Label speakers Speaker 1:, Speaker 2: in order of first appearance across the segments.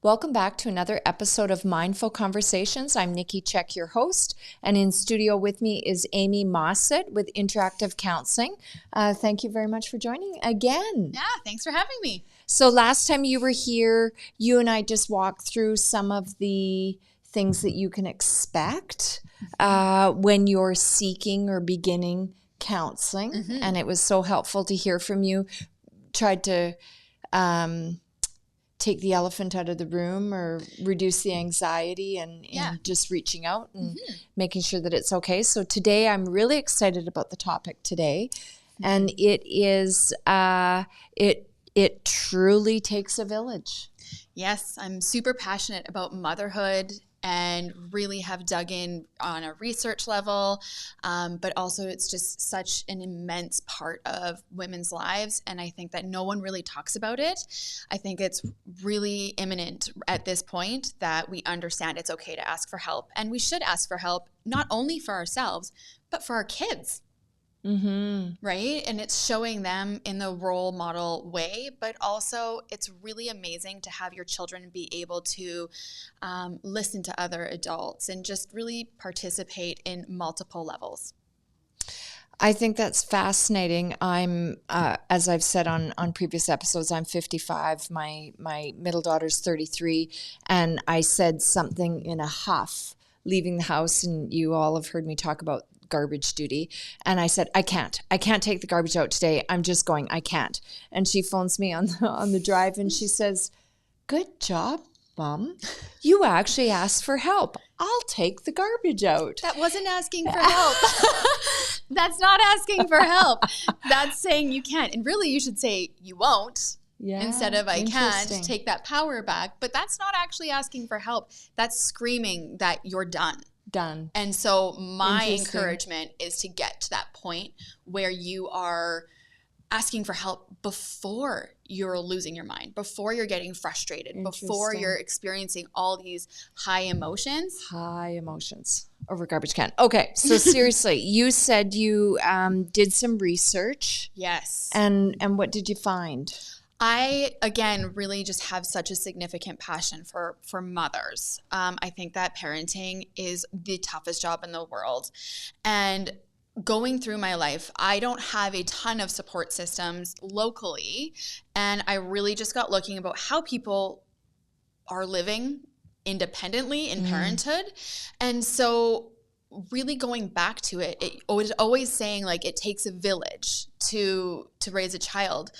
Speaker 1: Welcome back to another episode of Mindful Conversations. I'm Nikki Csek, your host, and in studio with me is Amy Mosset with Interactive Counselling. Thank you very much for joining again.
Speaker 2: Yeah, thanks for having me.
Speaker 1: So last time you were here, you and I just walked through some of the things that you can expect when you're seeking or beginning counseling, and it was so helpful to hear from you. Tried to take the elephant out of the room or reduce the anxiety and just reaching out and making sure that it's okay. So today I'm really excited about the topic today. And it is, it truly takes a village.
Speaker 2: Yes, I'm super passionate about motherhood and really have dug in on a research level, but also it's just such an immense part of women's lives, and I think that no one really talks about it. I think it's really imminent at this point that we understand it's okay to ask for help, and we should ask for help not only for ourselves, but for our kids. Right? And it's showing them in the role model way, but also it's really amazing to have your children be able to listen to other adults and just really participate in multiple levels.
Speaker 1: I think that's fascinating. I'm, as I've said on previous episodes, I'm 55. My middle daughter's 33, and I said something in a huff leaving the house, and you all have heard me talk about garbage duty. And I said, I can't take the garbage out today. I'm just going, I can't. And she phones me on the drive and she says, good job, Mom. You actually asked for help. I'll take the garbage out.
Speaker 2: That wasn't asking for help. That's not asking for help. That's saying you can't. And really you should say you won't. Yeah, instead of I can't, take that power back. But that's not actually asking for help. That's screaming that you're done. And so my encouragement is to get to that point where you are asking for help before you're losing your mind, before you're getting frustrated, before you're experiencing all these high emotions.
Speaker 1: High emotions over garbage can. Okay, so seriously, you said you did some research.
Speaker 2: Yes.
Speaker 1: And what did you find?
Speaker 2: I, again, really just have such a significant passion for mothers. I think that parenting is the toughest job in the world. And going through my life, I don't have a ton of support systems locally. And I really just got looking about how people are living independently in parenthood. And so really going back to it, it was always saying like it takes a village to raise a child.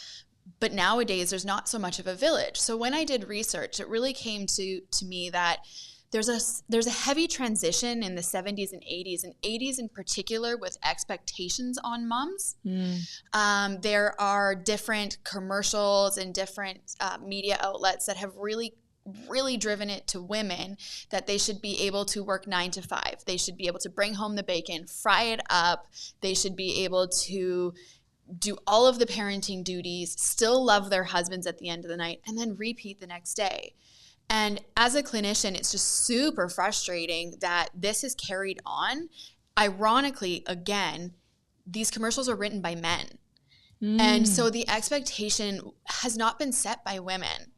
Speaker 2: But nowadays, there's not so much of a village. So when I did research, it really came to me that there's a heavy transition in the 70s and 80s, and 80s in particular with expectations on moms. There are different commercials and different media outlets that have really driven it to women that they should be able to work 9 to 5. They should be able to bring home the bacon, fry it up. They should be able to do all of the parenting duties, still love their husbands at the end of the night, and then repeat the next day. And as a clinician, it's just super frustrating that this is carried on. Ironically, again, these commercials are written by men. And so the expectation has not been set by women.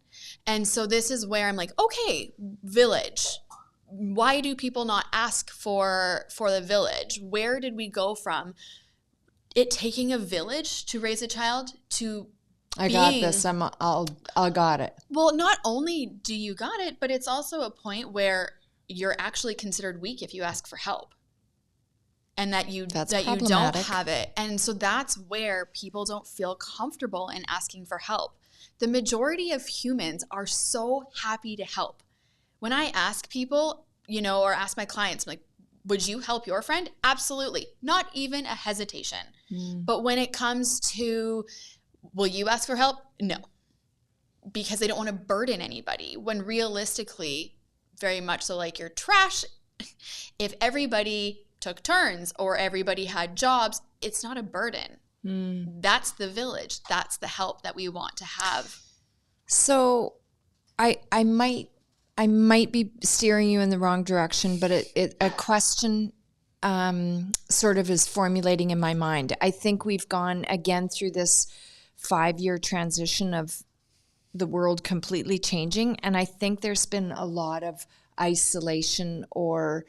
Speaker 2: And so this is where I'm like, okay, village. Why do people not ask for the village? Where did we go from it taking a village to raise a child to
Speaker 1: I got this. I got it.
Speaker 2: Well, not only do you got it, but it's also a point where you're actually considered weak if you ask for help, and that you don't have it. And so that's where people don't feel comfortable in asking for help. The majority of humans are so happy to help. When I ask people, or ask my clients, I'm like, would you help your friend? Absolutely. Not even a hesitation. But when it comes to, will you ask for help? No. Because they don't want to burden anybody. When realistically, very much so like your trash, if everybody took turns or everybody had jobs, it's not a burden. That's the village. That's the help that we want to have.
Speaker 1: So I might be steering you in the wrong direction, but a question sort of is formulating in my mind. I think we've gone again through this 5-year transition of the world completely changing. And I think there's been a lot of isolation or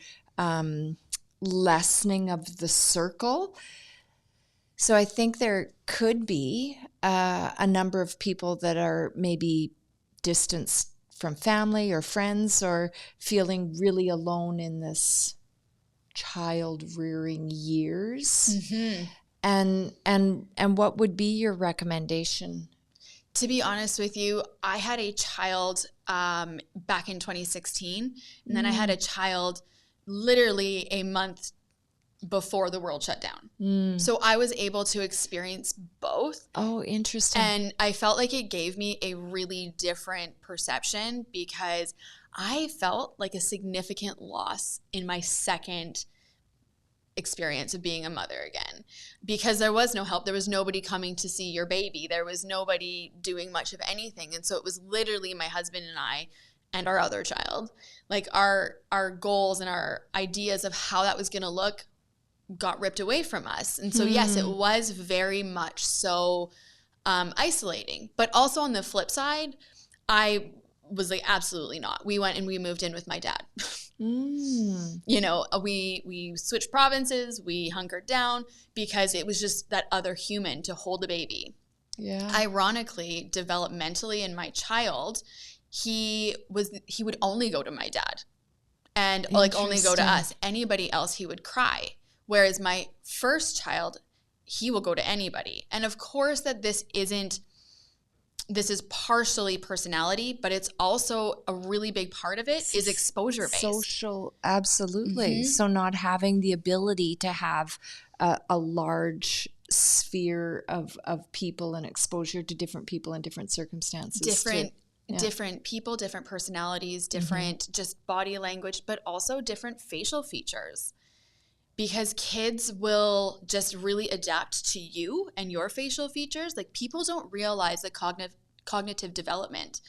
Speaker 1: lessening of the circle. So I think there could be a number of people that are maybe distanced from family or friends or feeling really alone in this child rearing years.
Speaker 2: Mm-hmm.
Speaker 1: And what would be your recommendation?
Speaker 2: To be honest with you, I had a child back in 2016, and then I had a child literally a month before the world shut down. So I was able to experience both.
Speaker 1: Oh, interesting.
Speaker 2: And I felt like it gave me a really different perception because I felt like a significant loss in my second experience of being a mother again, because there was no help. There was nobody coming to see your baby. There was nobody doing much of anything. And so it was literally my husband and I and our other child. Like our goals and our ideas of how that was going to look got ripped away from us. And so yes, it was very much so isolating. But also on the flip side, I was like, absolutely not. We went and we moved in with my dad. You know, we switched provinces, we hunkered down because it was just that other human to hold a baby.
Speaker 1: Yeah.
Speaker 2: Ironically, developmentally in my child, he would only go to my dad and like only go to us. Anybody else, he would cry. Whereas my first child, he will go to anybody. And of course that this is partially personality, but it's also a really big part of it is exposure based.
Speaker 1: Social, absolutely. So not having the ability to have a large sphere of people and exposure to different people in different circumstances.
Speaker 2: Different people, different personalities, different just body language, but also different facial features. Because kids will just really adapt to you and your facial features. Like people don't realize the cognitive development.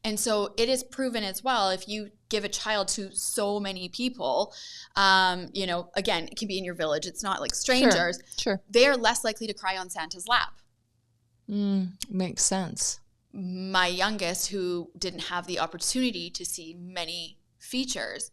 Speaker 2: And so it is proven as well, if you give a child to so many people, you know, again, it can be in your village. It's not like strangers.
Speaker 1: Sure.
Speaker 2: They are less likely to cry on Santa's lap.
Speaker 1: Makes sense.
Speaker 2: My youngest, who didn't have the opportunity to see many features,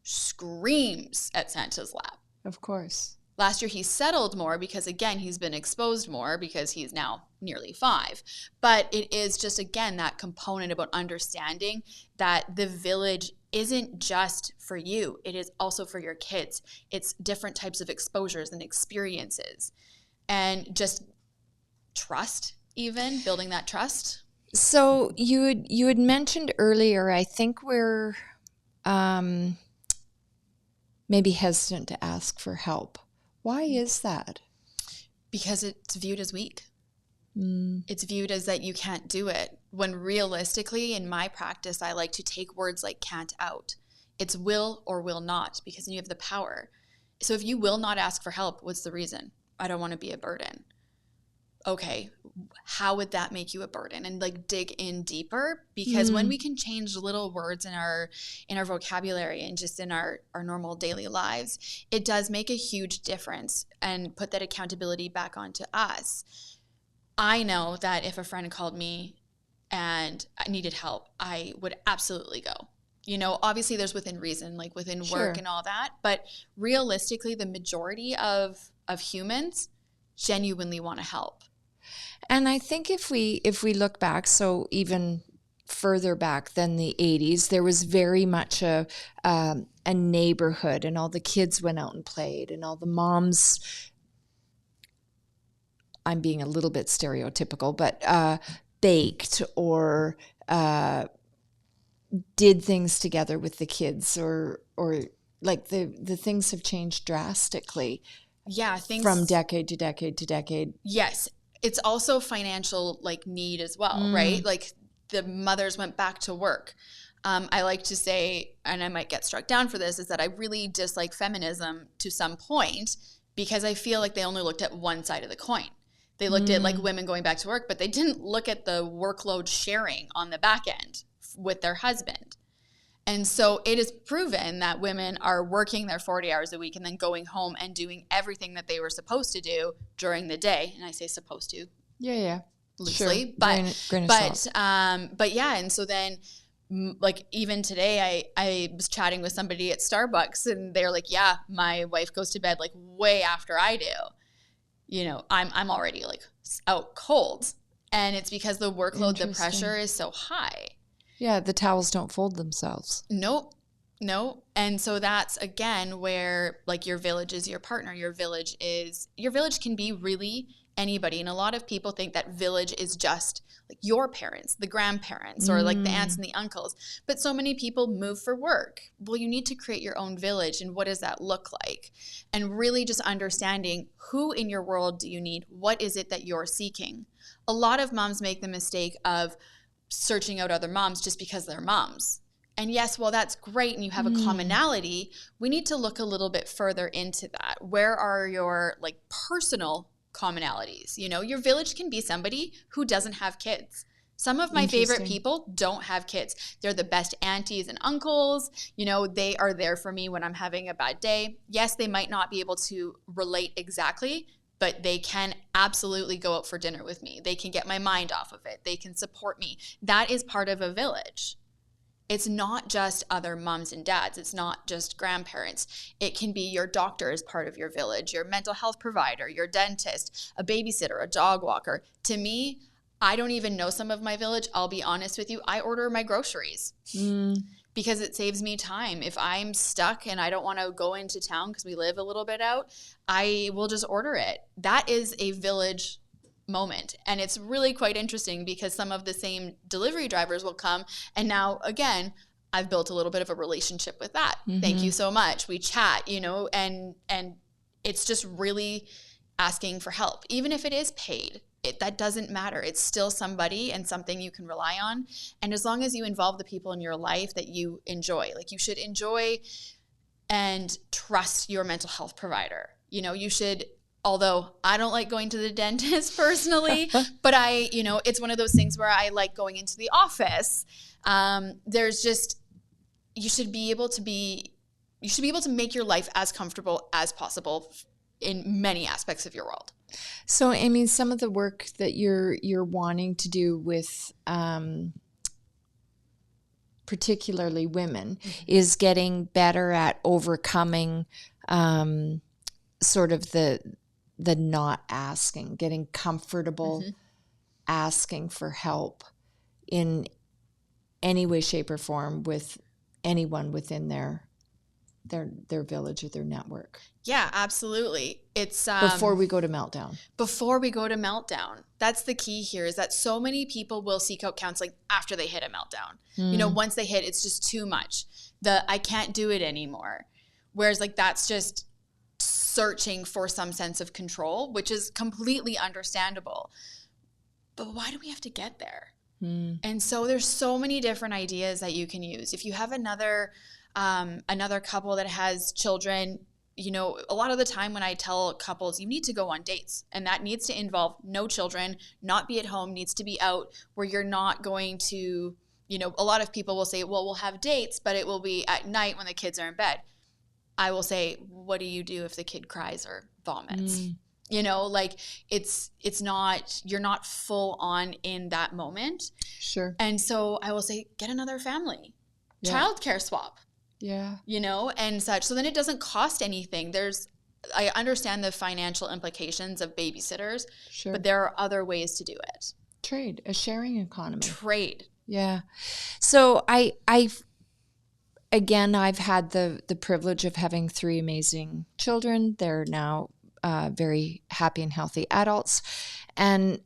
Speaker 2: screams at Santa's lap.
Speaker 1: Of course.
Speaker 2: Last year he settled more because, again, he's been exposed more because he's now nearly 5. But it is just, again, that component about understanding that the village isn't just for you. It is also for your kids. It's different types of exposures and experiences. And just trust, even, building that trust.
Speaker 1: So you had mentioned earlier, I think we're maybe hesitant to ask for help. Why is that?
Speaker 2: Because it's viewed as weak. It's viewed as that you can't do it. When realistically, in my practice, I like to take words like can't out. It's will or will not, because then you have the power. So if you will not ask for help, what's the reason? I don't want to be a burden. Okay, how would that make you a burden? And like dig in deeper, because when we can change little words in our vocabulary and just in our normal daily lives, it does make a huge difference and put that accountability back onto us. I know that if a friend called me and I needed help, I would absolutely go. You know, obviously there's within reason, like within work and all that, but realistically the majority of humans genuinely want to help.
Speaker 1: And I think if we look back, so even further back than the 80s, there was very much a neighborhood, and all the kids went out and played, and all the moms, I'm being a little bit stereotypical, but baked or did things together with the kids, or like the things have changed drastically.
Speaker 2: Yeah, things
Speaker 1: from decade to decade to decade.
Speaker 2: Yes. It's also financial like need as well, right? Like the mothers went back to work. I like to say, and I might get struck down for this, is that I really dislike feminism to some point because I feel like they only looked at one side of the coin. They looked at like women going back to work, but they didn't look at the workload sharing on the back end with their husband. And so it is proven that women are working their 40 hours a week and then going home and doing everything that they were supposed to do during the day. And I say supposed to.
Speaker 1: Yeah.
Speaker 2: loosely,
Speaker 1: Sure.
Speaker 2: but
Speaker 1: grain of salt.
Speaker 2: but yeah, and so then like even today I was chatting with somebody at Starbucks and they're like, yeah, my wife goes to bed like way after I do. You know, I'm already like out cold, and it's because the workload, the pressure is so high.
Speaker 1: Yeah, the towels don't fold themselves.
Speaker 2: Nope. And so that's again where like your village is your partner. Your village can be really anybody. And a lot of people think that village is just like your parents, the grandparents, or like the aunts and the uncles. But so many people move for work. Well, you need to create your own village. And what does that look like? And really just understanding who in your world do you need? What is it that you're seeking? A lot of moms make the mistake of searching out other moms just because they're moms. And yes, while that's great and you have a commonality, we need to look a little bit further into that. Where are your like personal commonalities? You know, your village can be somebody who doesn't have kids. Some of my favorite people don't have kids. They're the best aunties and uncles. You know, they are there for me when I'm having a bad day. Yes, they might not be able to relate exactly, but they can absolutely go out for dinner with me. They can get my mind off of it. They can support me. That is part of a village. It's not just other moms and dads. It's not just grandparents. It can be your doctor as part of your village, your mental health provider, your dentist, a babysitter, a dog walker. To me, I don't even know some of my village. I'll be honest with you. I order my groceries because it saves me time. If I'm stuck and I don't want to go into town because we live a little bit out, I will just order it. That is a village moment. And it's really quite interesting because some of the same delivery drivers will come. And now, again, I've built a little bit of a relationship with that. Thank you so much. We chat, you know, and it's just really asking for help. Even if it is paid, that doesn't matter. It's still somebody and something you can rely on. And as long as you involve the people in your life that you enjoy, like you should enjoy and trust your mental health provider. You know, you should. Although I don't like going to the dentist personally, but it's one of those things where I like going into the office. You should be able to make your life as comfortable as possible in many aspects of your world.
Speaker 1: So, Amy, some of the work that you're wanting to do with particularly women is getting better at overcoming sort of the not asking, getting comfortable asking for help in any way, shape, or form with anyone within their village or their network.
Speaker 2: Yeah, absolutely. It's
Speaker 1: before we go to meltdown.
Speaker 2: Before we go to meltdown. That's the key here, is that so many people will seek out counseling after they hit a meltdown. You know, once they hit, it's just too much. I can't do it anymore. Whereas like that's just searching for some sense of control, which is completely understandable. But why do we have to get there? And so there's so many different ideas that you can use. If you have another couple that has children, you know, a lot of the time when I tell couples, you need to go on dates, and that needs to involve no children, not be at home, needs to be out, where you're not going to, you know, a lot of people will say, well, we'll have dates, but it will be at night when the kids are in bed. I will say, what do you do if the kid cries or vomits? You know, like it's not, you're not full on in that moment.
Speaker 1: Sure.
Speaker 2: And so I will say, get another family, childcare swap.
Speaker 1: Yeah.
Speaker 2: You know, and such. So then it doesn't cost anything. I understand the financial implications of babysitters, but there are other ways to do it.
Speaker 1: Trade, a sharing economy.
Speaker 2: Trade.
Speaker 1: Yeah. So I've had the privilege of having 3 amazing children. They're now very happy and healthy adults. And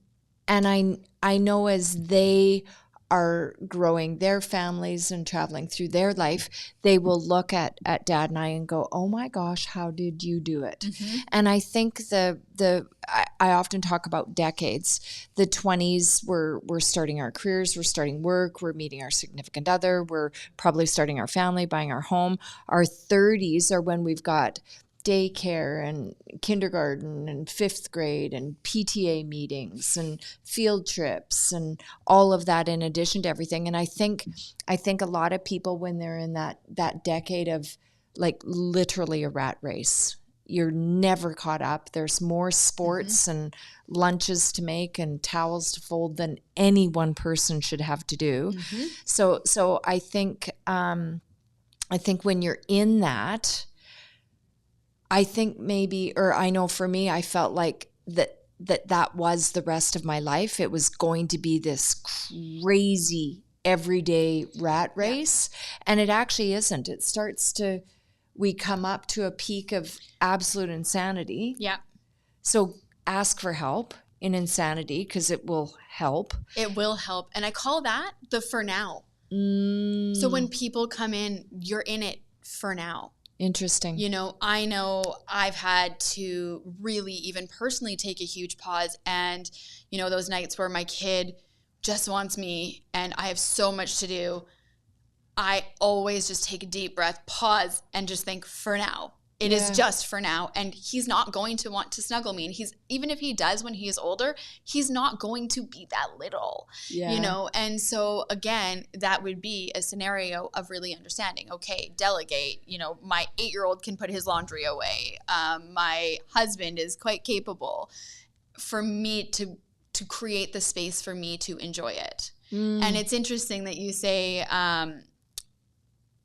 Speaker 1: I know as they are growing their families and traveling through their life, they will look at Dad and I and go, oh my gosh, how did you do it? And I think I often talk about decades. The 20s, we're starting our careers, we're starting work, we're meeting our significant other, we're probably starting our family, buying our home. Our 30s are when we've got daycare and kindergarten and 5th grade and PTA meetings and field trips and all of that in addition to everything. And I think a lot of people, when they're in that decade of like literally a rat race, you're never caught up. There's more sports and lunches to make and towels to fold than any one person should have to do. So I think when you're in that, I think maybe, or I know for me, I felt like that was the rest of my life. It was going to be this crazy everyday rat race. And it actually isn't. It starts to, we come up to a peak of absolute insanity.
Speaker 2: Yeah.
Speaker 1: So ask for help in insanity, because it will help.
Speaker 2: It will help. And I call that the for now. So when people come in, you're in it for now.
Speaker 1: Interesting.
Speaker 2: You know I've had to really even personally take a huge pause, and you know, those nights where my kid just wants me and I have so much to do, I always just take a deep breath, pause, and just think, for now. It is just for now. And he's not going to want to snuggle me. And even if he does when he is older, he's not going to be that little, you know? And so again, that would be a scenario of really understanding, okay, delegate, you know, my 8-year-old can put his laundry away. My husband is quite capable, for me to create the space for me to enjoy it. And it's interesting that you say,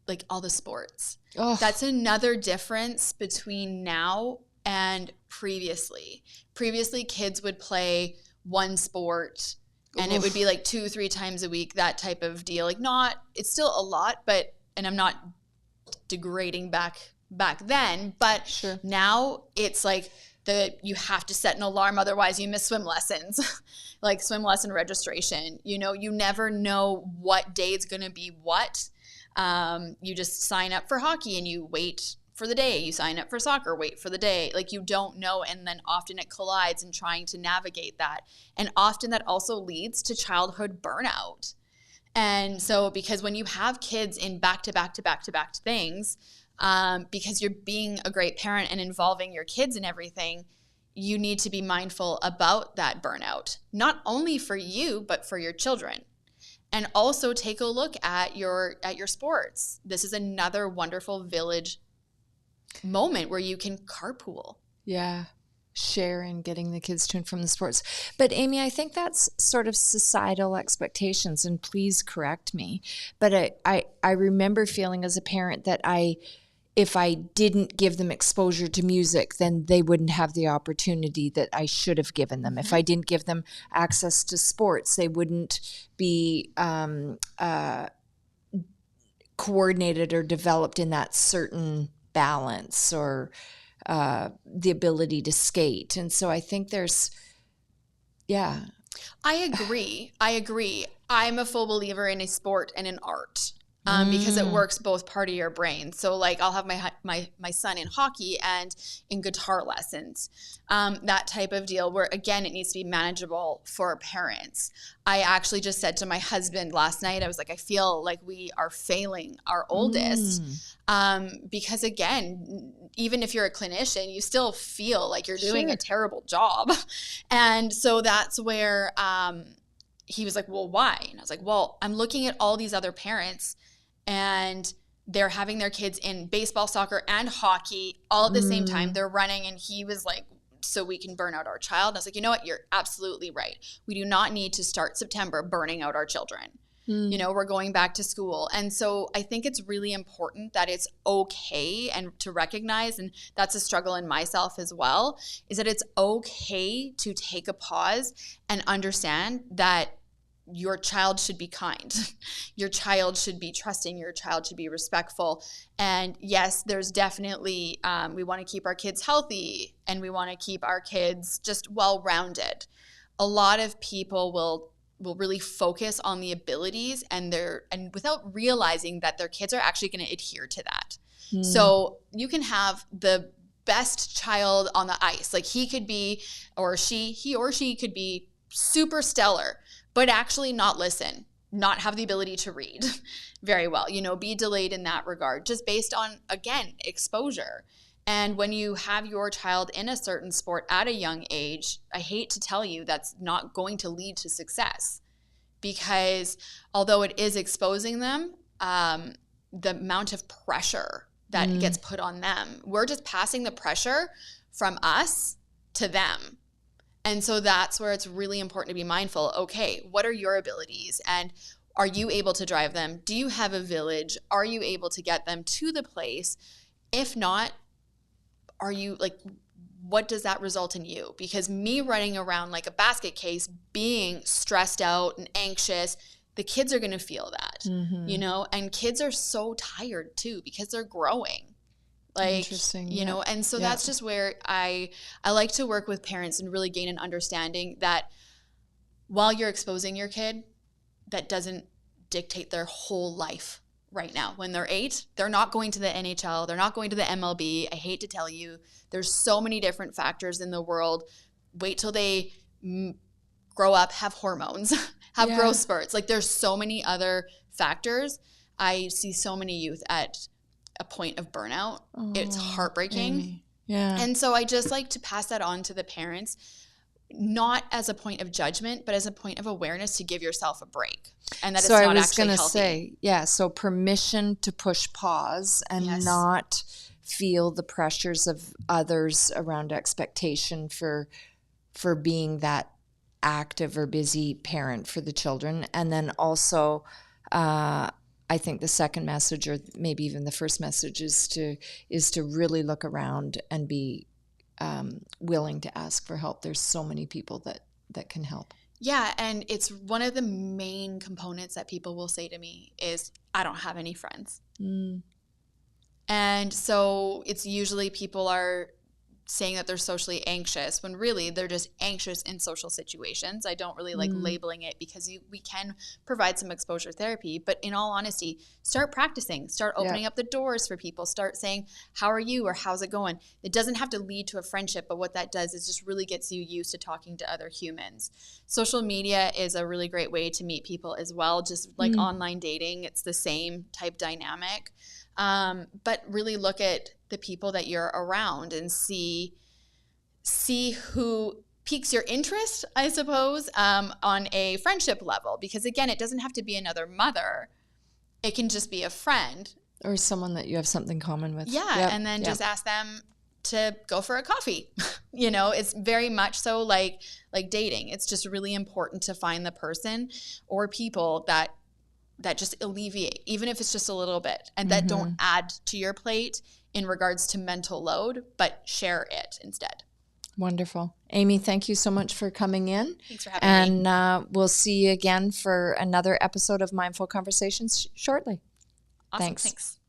Speaker 2: like all the sports. That's another difference between now and previously. Previously, kids would play one sport and it would be like 2-3 times a week, that type of deal. Like, it's still a lot, but, and I'm not degrading back then, but now it's like you have to set an alarm, otherwise you miss swim lessons, like swim lesson registration. You know, you never know what day it's going to be what. You just sign up for hockey and you wait for the day. You sign up for soccer, wait for the day. Like, you don't know. And then often it collides in trying to navigate that. And often that also leads to childhood burnout. And so, because when you have kids in back to back things, because you're being a great parent and involving your kids in everything, you need to be mindful about that burnout, not only for you, but for your children. And also take a look at your sports. This is another wonderful village moment where you can carpool.
Speaker 1: Yeah. Sharing, getting the kids to and from the sports. But Amy, I think that's sort of societal expectations, and please correct me. But I remember feeling as a parent that if I didn't give them exposure to music, then they wouldn't have the opportunity that I should have given them. If I didn't give them access to sports, they wouldn't be coordinated or developed in that certain balance or the ability to skate. And so I think there's,
Speaker 2: I agree. I'm a full believer in a sport and in art. Because it works both part of your brain. So like, I'll have my son in hockey and in guitar lessons, that type of deal, where again, it needs to be manageable for parents. I actually just said to my husband last night, I was like, I feel like we are failing our oldest, because again, even if you're a clinician, you still feel like you're doing a terrible job. And so that's where he was like, well, why? And I was like, well, I'm looking at all these other parents and they're having their kids in baseball, soccer, and hockey all at the same time. They're running. And he was like, so we can burn out our child. And I was like, you know what? You're absolutely right. We do not need to start September burning out our children. You know, we're going back to school. And so I think it's really important that it's okay, and to recognize, and that's a struggle in myself as well, is that it's okay to take a pause and understand that your child should be kind. Your child should be trusting. Your child should be respectful. And yes, there's definitely, we want to keep our kids healthy and we want to keep our kids just well-rounded. A lot of people will really focus on the abilities and without realizing that their kids are actually going to adhere to that. So you can have the best child on the ice. Like he or she could be super stellar, but actually not listen, not have the ability to read very well, be delayed in that regard, just based on, again, exposure. And when you have your child in a certain sport at a young age, I hate to tell you, that's not going to lead to success, because although it is exposing them, the amount of pressure that gets put on them. We're just passing the pressure from us to them. And so that's where it's really important to be mindful. Okay, what are your abilities? And are you able to drive them? Do you have a village? Are you able to get them to the place? If not, are you like, what does that result in you? Because me running around like a basket case, being stressed out and anxious, the kids are going to feel that, you know, and kids are so tired too because they're growing. Like, you know, and so that's just where I like to work with parents and really gain an understanding that while you're exposing your kid, that doesn't dictate their whole life right now. When they're 8, they're not going to the NHL. They're not going to the MLB. I hate to tell you, there's so many different factors in the world. Wait till they grow up, have hormones, have growth spurts. Like there's so many other factors. I see so many youth at a point of burnout. It's heartbreaking.
Speaker 1: Amy. Yeah.
Speaker 2: And so I just like to pass that on to the parents, not as a point of judgment, but as a point of awareness to give yourself a break. And that
Speaker 1: so
Speaker 2: it's not
Speaker 1: I was
Speaker 2: actually
Speaker 1: gonna
Speaker 2: healthy.
Speaker 1: say, so permission to push pause and not feel the pressures of others around expectation for being that active or busy parent for the children. And then also, I think the second message, or maybe even the first message, is to really look around and be willing to ask for help. There's so many people that can help.
Speaker 2: Yeah, and it's one of the main components that people will say to me is, I don't have any friends. And so it's usually people are saying that they're socially anxious when really they're just anxious in social situations. I don't really like labeling it because we can provide some exposure therapy. But in all honesty, start practicing. Start opening up the doors for people. Start saying, how are you, or how's it going? It doesn't have to lead to a friendship, but what that does is just really gets you used to talking to other humans. Social media is a really great way to meet people as well. Just like online dating, it's the same type dynamic. But really look at the people that you're around and see who piques your interest, I suppose, on a friendship level. Because again, it doesn't have to be another mother. It can just be a friend.
Speaker 1: Or someone that you have something common with.
Speaker 2: Yeah, and then just ask them to go for a coffee. You know, it's very much so like dating. It's just really important to find the person or people that just alleviate, even if it's just a little bit, and that don't add to your plate in regards to mental load, but share it instead.
Speaker 1: Wonderful. Amy, thank you so much for coming in.
Speaker 2: Thanks for having me.
Speaker 1: And we'll see you again for another episode of Mindful Conversations shortly.
Speaker 2: Awesome.
Speaker 1: Thanks.
Speaker 2: Thanks.